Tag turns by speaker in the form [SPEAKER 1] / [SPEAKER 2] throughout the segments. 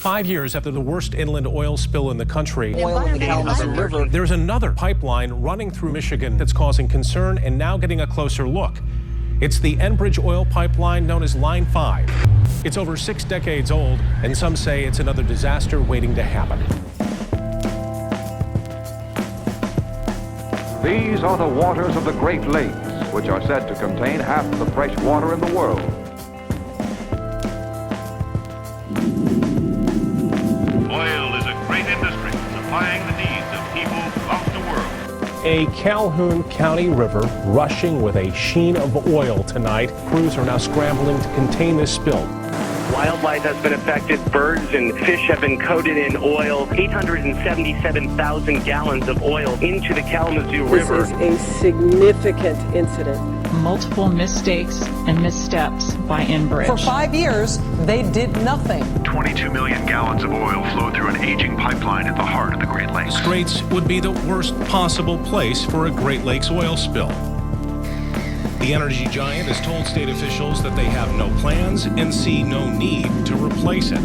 [SPEAKER 1] 5 years after the worst inland oil spill in the country,
[SPEAKER 2] Oil in the Kalamazoo River.
[SPEAKER 1] there's another pipeline running through Michigan that's causing concern and now getting a closer look. It's the Enbridge oil pipeline known as Line 5. It's over 6 decades old, and some say it's another disaster waiting to happen.
[SPEAKER 3] These are the waters of the Great Lakes, which are said to contain half the fresh water in the world.
[SPEAKER 4] Oil is a great industry, supplying the needs of people throughout the world.
[SPEAKER 1] A Calhoun County river rushing with a sheen of oil tonight. Crews are now scrambling to contain this spill.
[SPEAKER 5] Wildlife has been affected. Birds and fish have been coated in oil. 877,000 gallons of oil into the Kalamazoo River.
[SPEAKER 6] This is a significant incident.
[SPEAKER 7] Multiple mistakes and missteps by Enbridge.
[SPEAKER 2] For 5 years, they did nothing.
[SPEAKER 4] 22 million gallons of oil flow through an aging pipeline at the heart of the Great Lakes.
[SPEAKER 1] Straits would be the worst possible place for a Great Lakes oil spill. The energy giant has told state officials that they have no plans and see no need to replace it.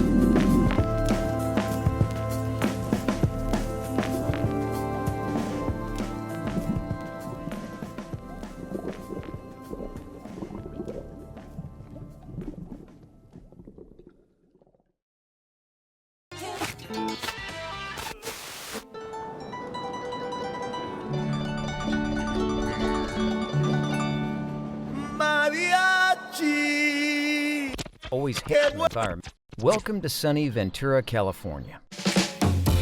[SPEAKER 8] Always hate the environment. Welcome to sunny Ventura, California.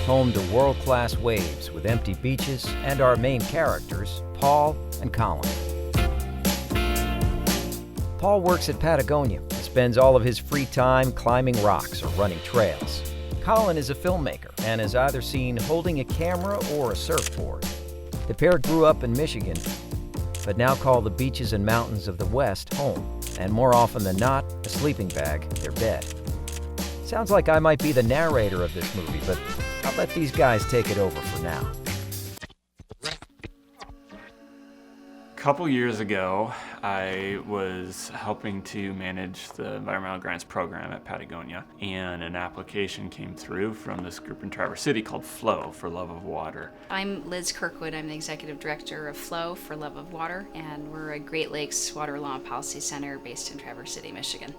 [SPEAKER 8] Home to world-class waves with empty beaches and our main characters, Paul and Colin. Paul works at Patagonia and spends all of his free time climbing rocks or running trails. Colin is a filmmaker and is either seen holding a camera or a surfboard. The pair grew up in Michigan, but now call the beaches and mountains of the West home, and more often than not, a sleeping bag, their bed. Sounds like I might be the narrator of this movie, but I'll let these guys take it over for now.
[SPEAKER 9] A couple years ago, I was helping to manage the environmental grants program at Patagonia, and an application came through from this group in Traverse City called FLOW, for Love of Water.
[SPEAKER 10] I'm Liz Kirkwood. I'm the executive director of FLOW, for Love of Water, and we're a Great Lakes Water Law and Policy Center based in Traverse City, Michigan.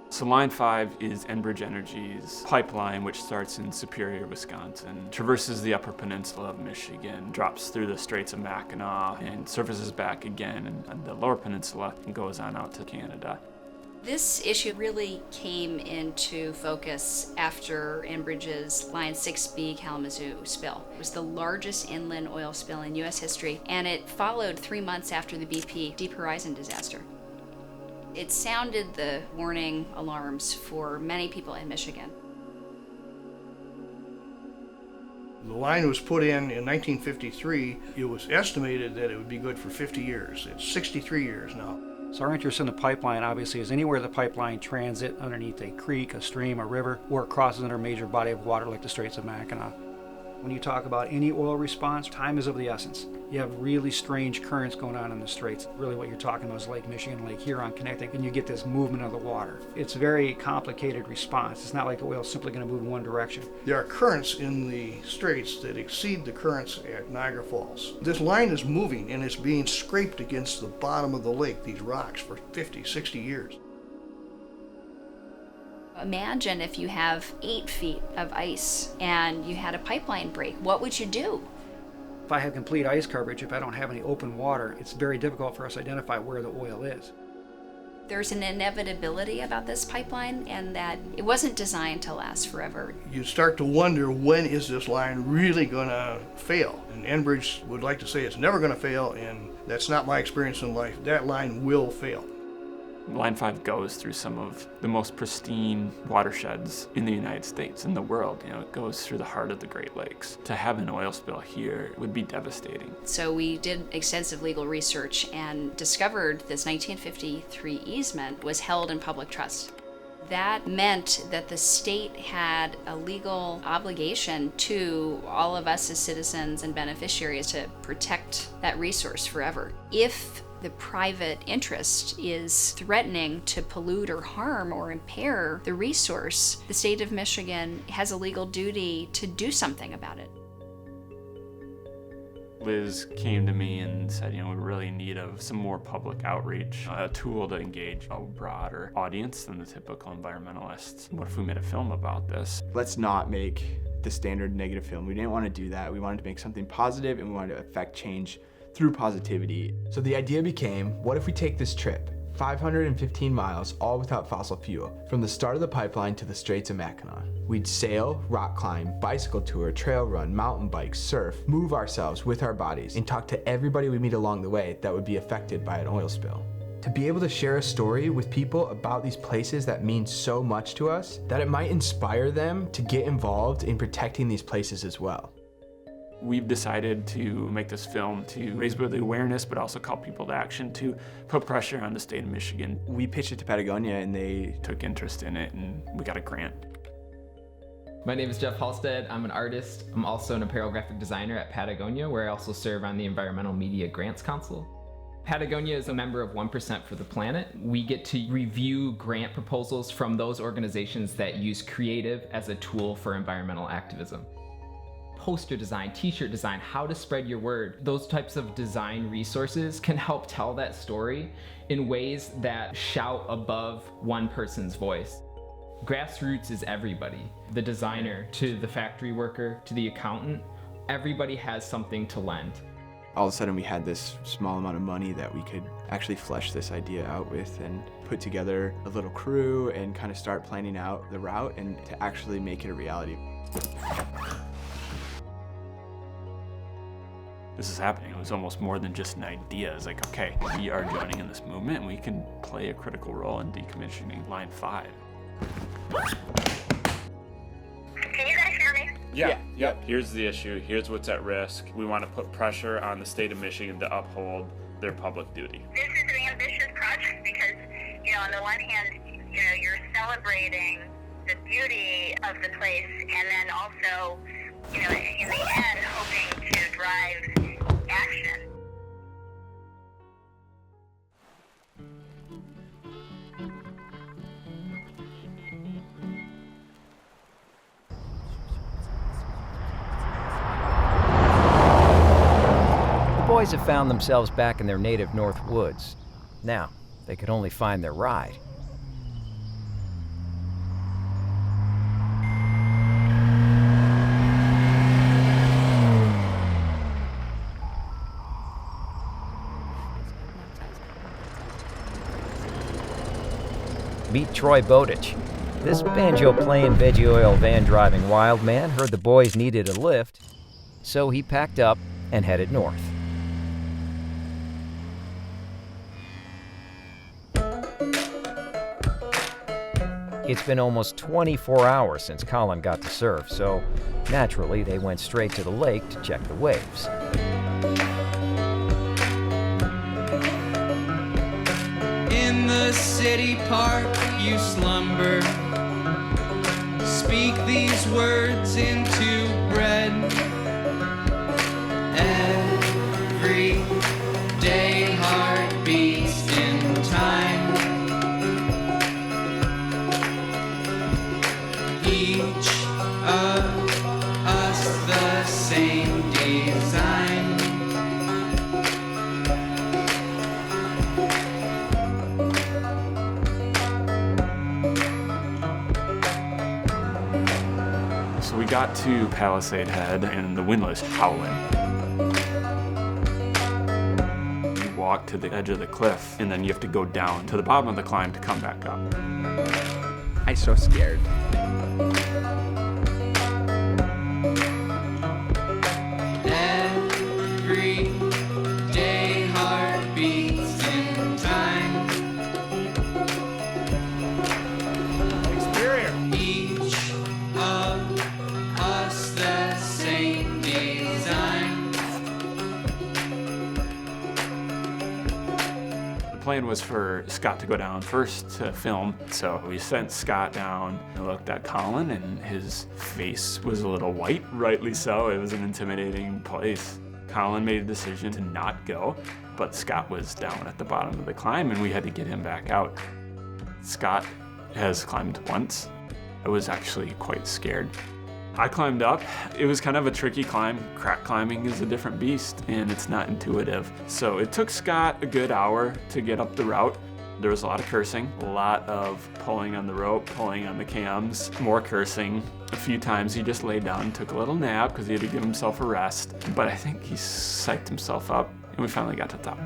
[SPEAKER 9] So Line 5 is Enbridge Energy's pipeline, which starts in Superior, Wisconsin, traverses the upper peninsula of Michigan, drops through the Straits of Mackinac, and surfaces back again on the lower peninsula and goes on out to Canada.
[SPEAKER 10] This issue really came into focus after Enbridge's Line 6B Kalamazoo spill. It was the largest inland oil spill in U.S. history, and it followed 3 months after the BP Deep Horizon disaster. It sounded the warning alarms for many people in Michigan.
[SPEAKER 11] The line was put in 1953. It was estimated that it would be good for 50 years. It's 63 years now.
[SPEAKER 12] So our interest in the pipeline obviously is anywhere the pipeline transit underneath a creek, a stream, a river, or it crosses under a major body of water like the Straits of Mackinac. When you talk about any oil response, time is of the essence. You have really strange currents going on in the Straits. Really what you're talking about is Lake Michigan, Lake Huron connecting, and you get this movement of the water. It's a very complicated response. It's not like the oil's simply going to move in one direction.
[SPEAKER 11] There are currents in the Straits that exceed the currents at Niagara Falls. This line is moving and it's being scraped against the bottom of the lake, these rocks, for 50, 60 years.
[SPEAKER 10] Imagine if you have 8 feet of ice and you had a pipeline break. What would you do?
[SPEAKER 12] If I have complete ice coverage, if I don't have any open water, it's very difficult for us to identify where the oil is.
[SPEAKER 10] There's an inevitability about this pipeline, and that it wasn't designed to last forever.
[SPEAKER 11] You start to wonder, when is this line really going to fail? And Enbridge would like to say it's never going to fail, and that's not my experience in life. That line will fail.
[SPEAKER 9] Line 5 goes through some of the most pristine watersheds in the United States, in the world. You know, it goes through the heart of the Great Lakes. To have an oil spill here would be devastating.
[SPEAKER 10] So we did extensive legal research and discovered this 1953 easement was held in public trust. That meant that the state had a legal obligation to all of us as citizens and beneficiaries to protect that resource forever. If The private interest is threatening to pollute or harm or impair the resource, the state of Michigan has a legal duty to do something about it.
[SPEAKER 9] Liz came to me and said, we're really in need of some more public outreach, a tool to engage a broader audience than the typical environmentalists. What if we made a film about this?
[SPEAKER 13] Let's not make the standard negative film. We didn't want to do that. We wanted to make something positive, and we wanted to affect change through positivity. So the idea became, what if we take this trip, 515 miles, all without fossil fuel, from the start of the pipeline to the Straits of Mackinac. We'd sail, rock climb, bicycle tour, trail run, mountain bike, surf, move ourselves with our bodies, and talk to everybody we meet along the way that would be affected by an oil spill. To be able to share a story with people about these places that mean so much to us, that it might inspire them to get involved in protecting these places as well.
[SPEAKER 9] We've decided to make this film to raise the awareness, but also call people to action to put pressure on the state of Michigan.
[SPEAKER 13] We pitched it to Patagonia and they
[SPEAKER 9] took interest in it, and we got a grant.
[SPEAKER 14] My name is Jeff Halstead. I'm an artist. I'm also an apparel graphic designer at Patagonia, where I also serve on the Environmental Media Grants Council. Patagonia is a member of 1% for the Planet. We get to review grant proposals from those organizations that use creative as a tool for environmental activism. Poster design, t-shirt design, how to spread your word. Those types of design resources can help tell that story in ways that shout above one person's voice. Grassroots is everybody. The designer to the factory worker to the accountant, everybody has something to lend.
[SPEAKER 13] All of a sudden we had this small amount of money that we could actually flesh this idea out with and put together a little crew and kind of start planning out the route and to actually make it a reality.
[SPEAKER 9] This is happening. It was almost more than just an idea. It's like, okay, we are joining in this movement and we can play a critical role in decommissioning Line 5.
[SPEAKER 15] Can you guys hear me?
[SPEAKER 4] Yeah. Yep. Here's the issue. Here's what's at risk. We want to put pressure on the state of Michigan to uphold their public duty.
[SPEAKER 15] This is an ambitious project because, on the one hand, you're celebrating the beauty of the place and then also, in the end, hoping to drive action.
[SPEAKER 8] The boys have found themselves back in their native North Woods. Now, they could only find their ride. Meet Troy Bowditch. This banjo-playing, veggie oil van-driving wild man heard the boys needed a lift, so he packed up and headed north. It's been almost 24 hours since Colin got to surf, so naturally they went straight to the lake to check the waves.
[SPEAKER 16] In the city park you slumber. Speak these words into bread. Every day heart beats in time. Each of us the same design.
[SPEAKER 9] So we got to Palisade Head and the wind was howling. You walk to the edge of the cliff and then you have to go down to the bottom of the climb to come back up.
[SPEAKER 13] I'm so scared.
[SPEAKER 16] Every day heart beats in time.
[SPEAKER 4] Exterior.
[SPEAKER 16] Each of us the same design.
[SPEAKER 9] The plan was for Scott to go down first to film, so we sent Scott down and looked at Colin, and his face was a little white, rightly so. It was an intimidating place. Colin made a decision to not go, but Scott was down at the bottom of the climb and we had to get him back out. Scott has climbed once. I was actually quite scared. I climbed up. It was kind of a tricky climb. Crack climbing is a different beast and it's not intuitive. So it took Scott a good hour to get up the route. There was a lot of cursing, a lot of pulling on the rope, pulling on the cams, more cursing. A few times he just laid down and took a little nap because he had to give himself a rest. But I think he psyched himself up and we finally got to the top.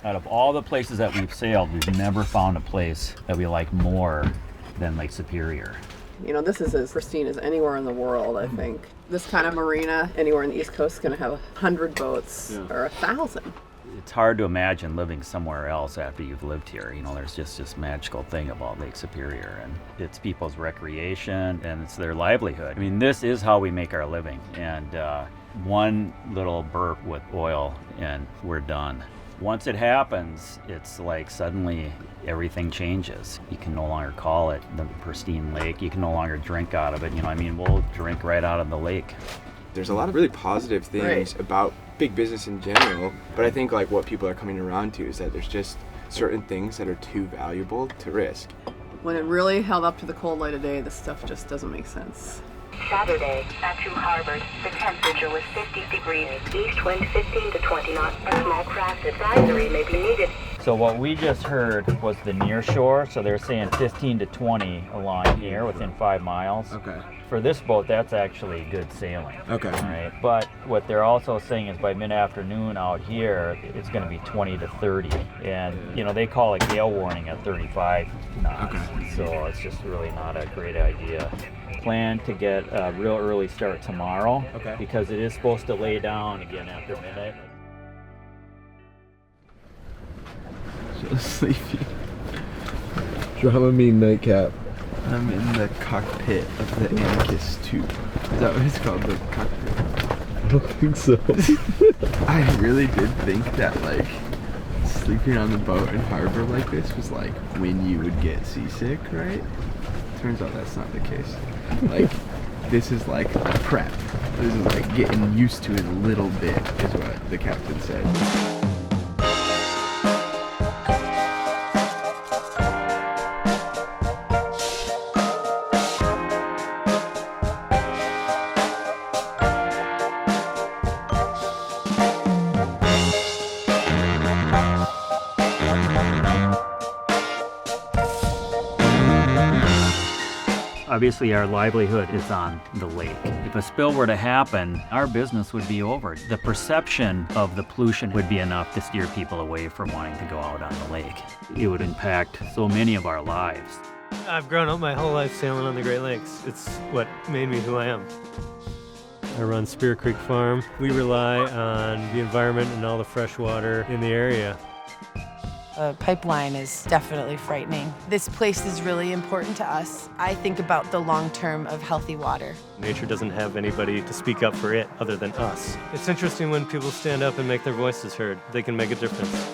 [SPEAKER 17] Out of all the places that we've sailed, we've never found a place that we like more than Lake Superior.
[SPEAKER 6] You know, this is as pristine as anywhere in the world, I think. This kind of marina anywhere on the East Coast is going to have 100 boats or 1,000.
[SPEAKER 17] It's hard to imagine living somewhere else after you've lived here. You know, there's just this magical thing about Lake Superior, and it's people's recreation and it's their livelihood. I mean, this is how we make our living, and one little burp with oil and we're done. Once it happens, it's like suddenly everything changes. You can no longer call it the pristine lake. You can no longer drink out of it. You know, I mean, we'll drink right out of the lake.
[SPEAKER 13] There's a lot of really positive things about big business in general, but I think like what people are coming around to is that there's just certain things that are too valuable to risk.
[SPEAKER 6] When it really held up to the cold light of day, this stuff just doesn't make sense.
[SPEAKER 15] Saturday, at 2 Harvard, the temperature was 50 degrees, east wind 15 to 20 knots. A small craft advisory may be needed.
[SPEAKER 17] So what we just heard was the near shore, so they're saying 15 to 20 along here within 5 miles.
[SPEAKER 13] Okay.
[SPEAKER 17] For this boat, that's actually good sailing.
[SPEAKER 13] Okay.
[SPEAKER 17] Right. But what they're also saying is by mid-afternoon out here, it's going to be 20 to 30. And, you know, they call it gale warning at 35 knots. Okay. So it's just really not a great idea. Plan to get a real early start tomorrow. Okay. Because it is supposed to lay down again after midnight.
[SPEAKER 13] So sleepy. Dramamine nightcap. I'm in the cockpit of the Amicus 2. Is that what it's called, the cockpit? I don't think so. I really did think that like sleeping on the boat in harbor like this was like when you would get seasick, right? Turns out that's not the case. Like this is like a prep. This is like getting used to it a little bit is what the captain said.
[SPEAKER 17] Obviously, our livelihood is on the lake. If a spill were to happen, our business would be over. The perception of the pollution would be enough to steer people away from wanting to go out on the lake. It would impact so many of our lives.
[SPEAKER 18] I've grown up my whole life sailing on the Great Lakes. It's what made me who I am. I run Spear Creek Farm. We rely on the environment and all the fresh water in the area.
[SPEAKER 19] A pipeline is definitely frightening. This place is really important to us. I think about the long term of healthy water.
[SPEAKER 18] Nature doesn't have anybody to speak up for it other than us. It's interesting when people stand up and make their voices heard. They can make a difference.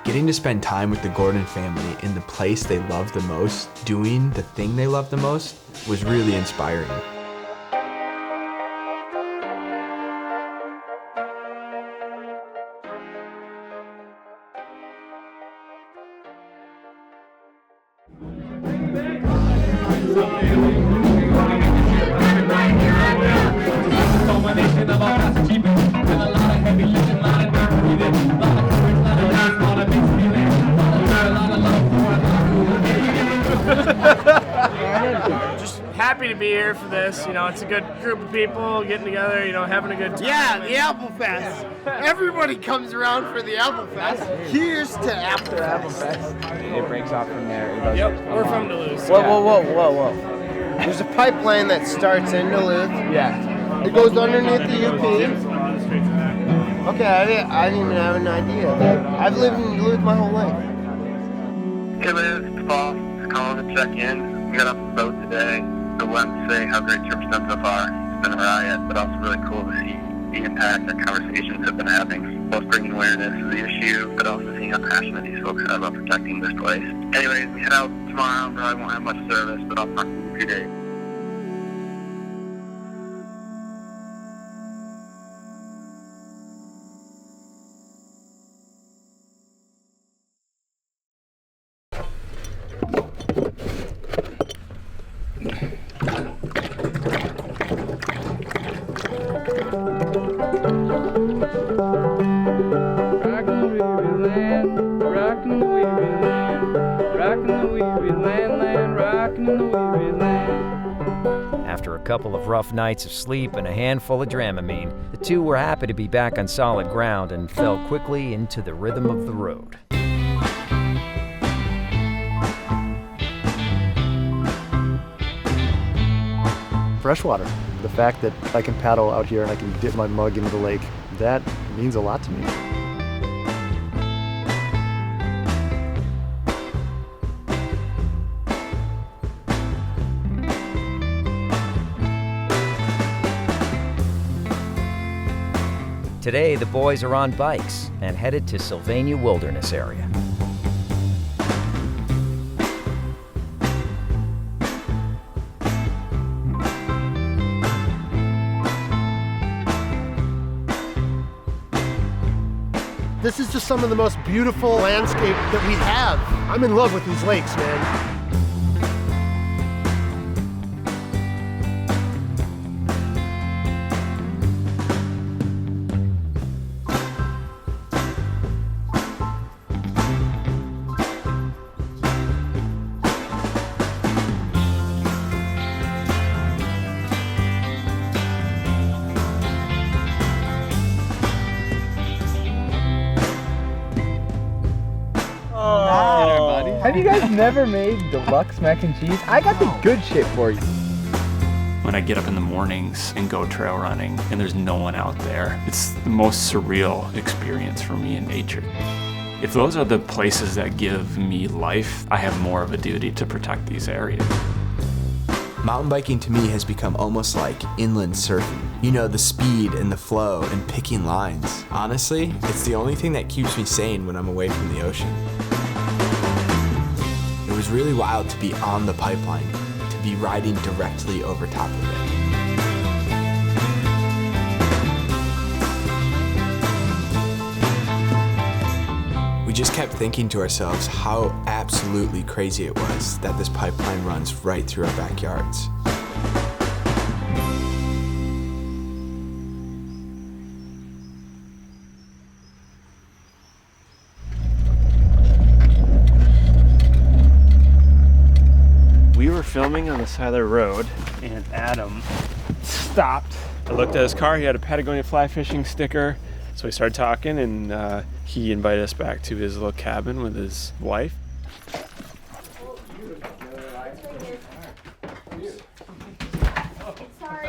[SPEAKER 13] Getting to spend time with the Gordon family in the place they love the most, doing the thing they love the most, was really inspiring.
[SPEAKER 20] Just happy to be here for this. You know, it's a good group of people getting together, you know, having a good time. Yeah, the Apple Fest. Everybody comes around for the Apple Fest. Here's to Apple Fest.
[SPEAKER 13] It breaks off from there.
[SPEAKER 20] Yep, we're from Duluth.
[SPEAKER 21] Whoa. There's a pipeline that starts in Duluth.
[SPEAKER 13] Yeah.
[SPEAKER 21] It goes underneath the UP. Okay, I didn't even have an idea. I've lived in Duluth my whole life.
[SPEAKER 3] Hey Liz, it's Paul. Just calling to check in. We got off the boat today. So wanted to say how great trip's done so far. It's been a riot, but also really cool to see the impact that conversations have been having. Both bringing awareness to the issue, but also seeing how passionate these folks are about protecting this place. Anyways, we head out tomorrow. Probably won't have much service, but I'll talk to you in a few days.
[SPEAKER 8] After a couple of rough nights of sleep and a handful of Dramamine, the two were happy to be back on solid ground and fell quickly into the rhythm of the road.
[SPEAKER 22] Freshwater. The fact that I can paddle out here and I can dip my mug into the lake, that means a lot to me.
[SPEAKER 8] Today, the boys are on bikes and headed to Sylvania Wilderness Area.
[SPEAKER 21] This is just some of the most beautiful landscape that we have. I'm in love with these lakes, man.
[SPEAKER 13] Have you guys never made deluxe mac and cheese? I got the good shit for you.
[SPEAKER 9] When I get up in the mornings and go trail running and there's no one out there, it's the most surreal experience for me in nature. If those are the places that give me life, I have more of a duty to protect these areas.
[SPEAKER 13] Mountain biking to me has become almost like inland surfing. You know, the speed and the flow and picking lines. Honestly, it's the only thing that keeps me sane when I'm away from the ocean. It was really wild to be on the pipeline, to be riding directly over top of it. We just kept thinking to ourselves how absolutely crazy it was that this pipeline runs right through our backyards.
[SPEAKER 20] We were filming on the side of the road and Adam stopped. I looked at his car, he had a Patagonia fly fishing sticker. So we started talking and he invited us back to his little cabin with his wife.
[SPEAKER 23] Sorry,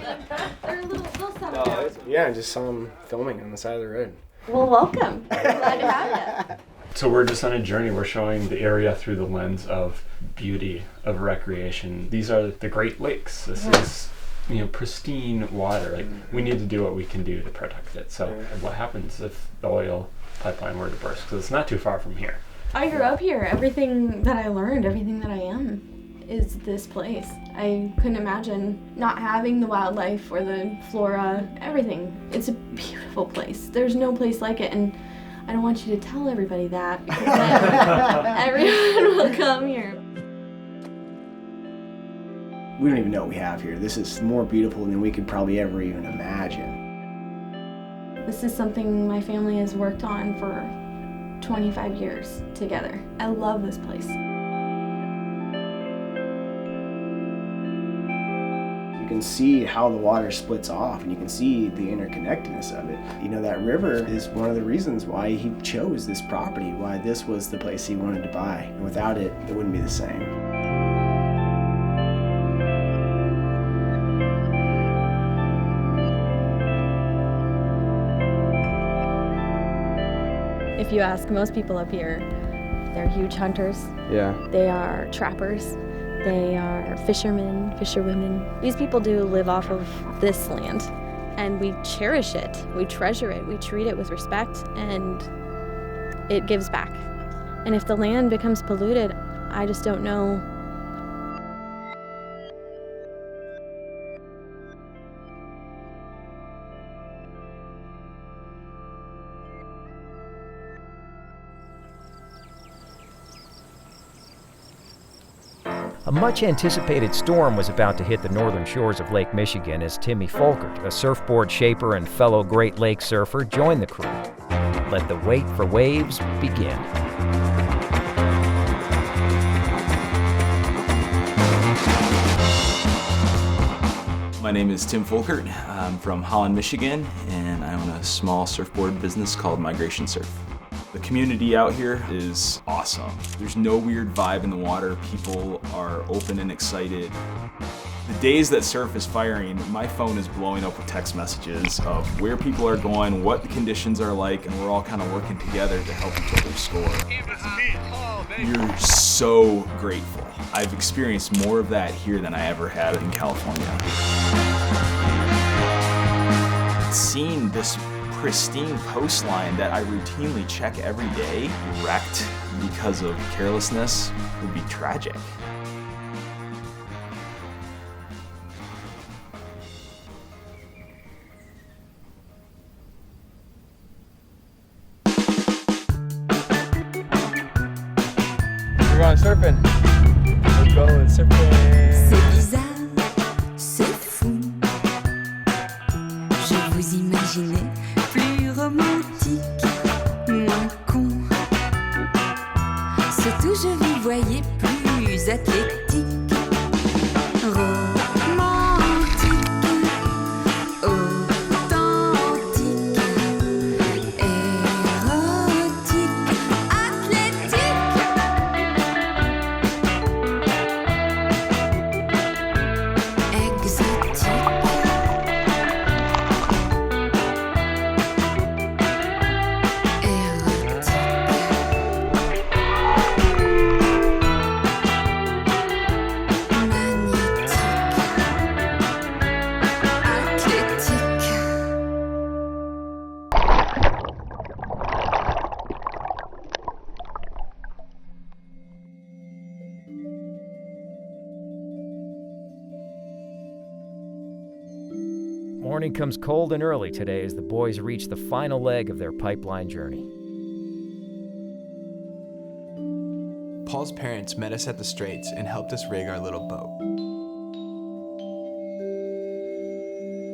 [SPEAKER 23] they're a little
[SPEAKER 21] Yeah, I just saw him filming on the side of the road.
[SPEAKER 23] Well, welcome. Glad to have you.
[SPEAKER 9] So we're just on a journey. We're showing the area through the lens of beauty, of recreation. These are the Great Lakes. This is, you know, pristine water. Like, we need to do what we can do to protect it. So what happens if the oil pipeline were to burst? Because it's not too far from here.
[SPEAKER 23] I grew up here. Everything that I learned, everything that I am, is this place. I couldn't imagine not having the wildlife or the flora, everything. It's a beautiful place. There's no place like it, and I don't want you to tell everybody that, because then everyone will come here.
[SPEAKER 24] We don't even know what we have here. This is more beautiful than we could probably ever even imagine.
[SPEAKER 23] This is something my family has worked on for 25 years together. I love this place.
[SPEAKER 24] You can see how the water splits off, and you can see the interconnectedness of it. You know, that river is one of the reasons why he chose this property, why this was the place he wanted to buy. And without it, it wouldn't be the same.
[SPEAKER 23] If you ask most people up here,
[SPEAKER 1] They're huge hunters.
[SPEAKER 13] Yeah.
[SPEAKER 1] They are trappers. They are fishermen, fisherwomen. These people do live off of this land, and we cherish it. We treasure it. We treat it with respect, and it gives back. And if the land becomes polluted, I just don't know.
[SPEAKER 8] A much-anticipated storm was about to hit the northern shores of Lake Michigan as Timmy Folkert, a surfboard shaper and fellow Great Lakes surfer, joined the crew. Let the wait for waves begin.
[SPEAKER 2] My name is Tim Folkert. I'm from Holland, Michigan, and I own a small surfboard business called Migration Surf. The community out here is awesome. There's no weird vibe in the water. People are open and excited. The days that surf is firing, my phone is blowing up with text messages of where people are going, what the conditions are like, and we're all kind of working together to help each other score. You're so grateful. I've experienced more of that here than I ever had in California. Seeing this pristine coastline that I routinely check every day wrecked because of carelessness would be tragic.
[SPEAKER 13] We're going surfing. We're going surfing.
[SPEAKER 5] C'est bizarre, c'est fou. Je vous imaginais plus romantique, moins con. Surtout je vous voyais plus athlétique, romantique, authentique, érotique, athlétique.
[SPEAKER 8] Morning comes cold and early today as the boys reach the final leg of their pipeline journey.
[SPEAKER 13] Paul's parents met us at the Straits and helped us rig our little boat.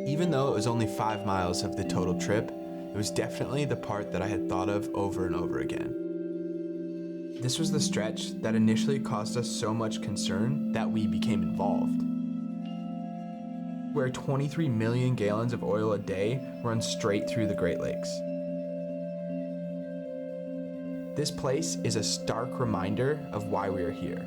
[SPEAKER 13] Even though it was only 5 miles of the total trip, it was definitely the part that I had thought of over and over again. This was the stretch that initially caused us so much concern that we became involved. Where 23 million gallons of oil a day run straight through the Great Lakes. This place is a stark reminder of why we are here.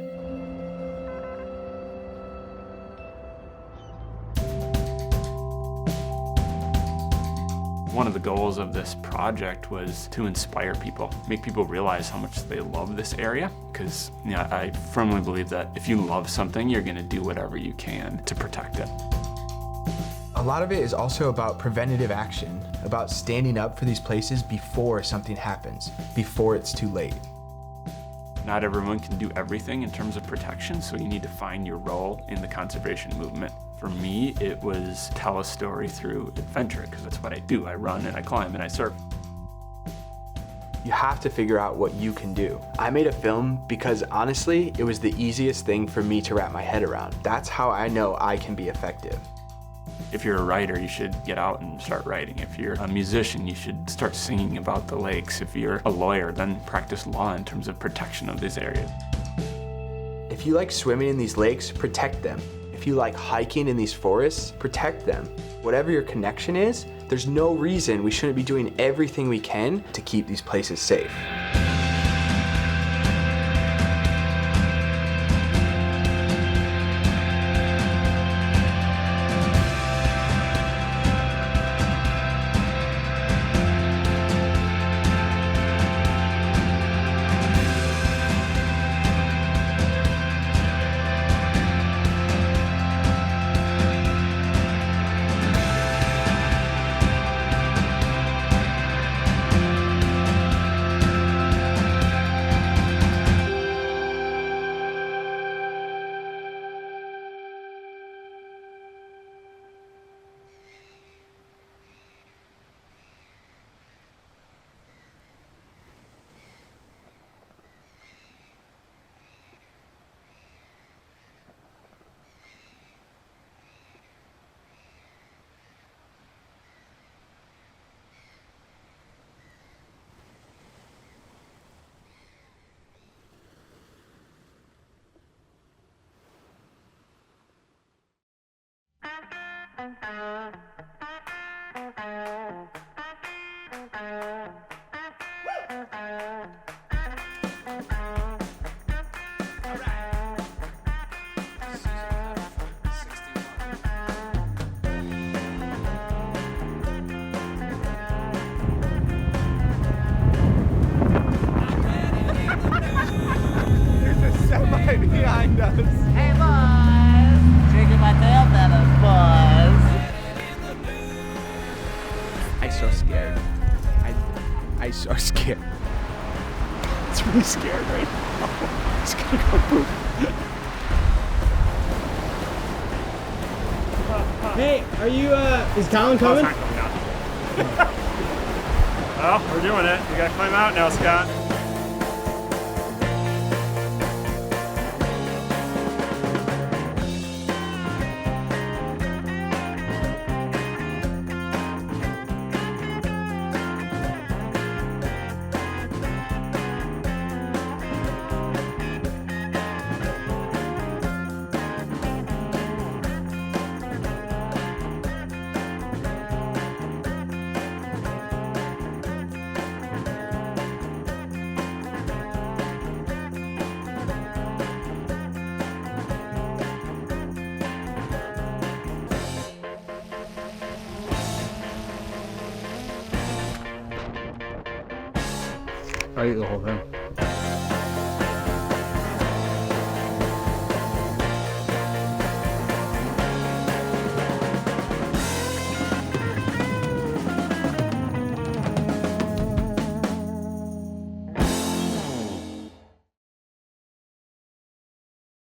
[SPEAKER 9] One of the goals of this project was to inspire people, make people realize how much they love this area, because I firmly believe that if you love something, you're going to do whatever you can to protect it.
[SPEAKER 13] A lot of it is also about preventative action, about standing up for these places before something happens, before it's too late.
[SPEAKER 9] Not everyone can do everything in terms of protection, so you need to find your role in the conservation movement. For me, it was tell a story through adventure, because that's what I do. I run and I climb and I surf.
[SPEAKER 13] You have to figure out what you can do. I made a film because honestly, it was the easiest thing for me to wrap my head around. That's how I know I can be effective.
[SPEAKER 9] If you're a writer, you should get out and start writing. If you're a musician, you should start singing about the lakes. If you're a lawyer, then practice law in terms of protection of these areas.
[SPEAKER 13] If you like swimming in these lakes, protect them. If you like hiking in these forests, protect them. Whatever your connection is, there's no reason we shouldn't be doing everything we can to keep these places safe.
[SPEAKER 16] Behind us. Hey boys! Drinking my tail feathers, boys.
[SPEAKER 13] I'm so scared. I'm so scared. It's really scared right now. It's gonna go poop.
[SPEAKER 20] Hey, are you, is Colin coming?
[SPEAKER 4] Well, we're doing it. You gotta climb out now, Scott.
[SPEAKER 7] I ate the whole thing.